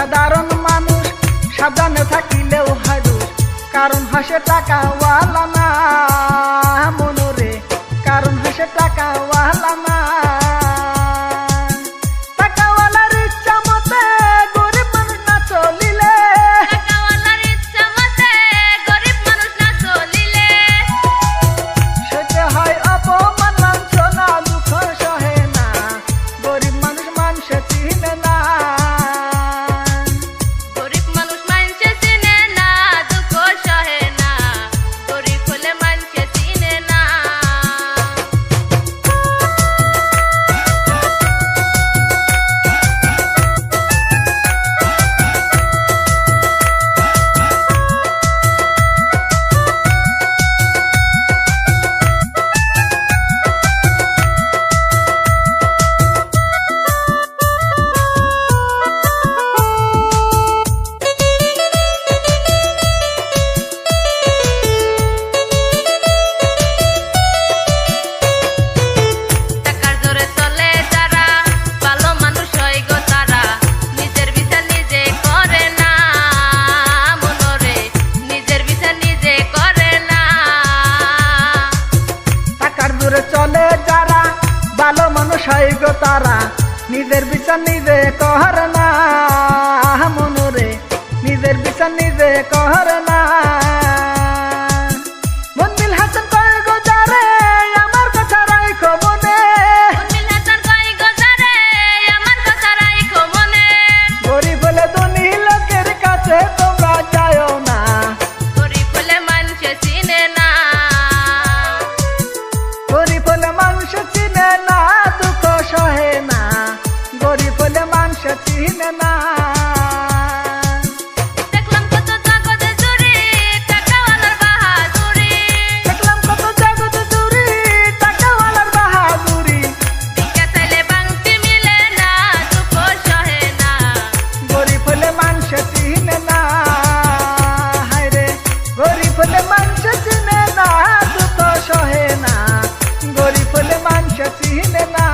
সাধারণ মানুষ সাবধানে থাকিলেও হাডু, কারণ হাসে টাকাওয়ালা না মনোরে, কারণ হাসে টাকাওয়ালা না। টাকাওয়ালার ইচ্ছা মতে গরিব মানুষ না চলিলে, টাকাওয়ালার ইচ্ছা মতে গরিব মানুষ না চলিলে সেটা হয় অপমান লাঞ্ছনা, দুঃখ সহে না গরিব মানুষ মানুষে চিনে না। গরিব মানুষ মানছে চিনে না, দুঃখ সহে না, গরিব হলে মানছে চিনে না। টাকার জোরে চলে যারা, ভালো মানুষ হয় গো তারা, নিজের বিচার নিজে করে না মনোরে, নিজের বিচার নিজে করে না। টাকার দূরে চলে যারা, ভালো মানুষ হয় গো তারা, নিজের বিচার নিজে করে না মনোরে, নিজের বিচার নিজে করে না। মনবিল হাসান কয় গো যারে, আমার কথা রাইখো মনে, উর্মিল হাসান কয় গো যারে, আমার কথা রাইখো মনে। গরিব হলে ধনী লোকের কাছে তোমরা যাও না, গরিব হলে মানুষে চিনে না, গরিব হলে মানুষ চিনে না, দুঃখ সহে না গরিব হলে মানুষ চিনে না। দেখলাম কত জগতে জুড়ে টাকাওয়ালার বাহাদুরি, দেখলাম কত জগতে দূরে টাকাওয়ালার বাহাদুরি, ভিক্ষা চাইলে বাংতি মিলে না, দুঃখ সহে না, গরিব হলে মানুষ চিনে না। হায়রে গরিব হলে মানুষ চিনে না, দুঃখ সহে না গরিব হলে মানুষ চিনে না।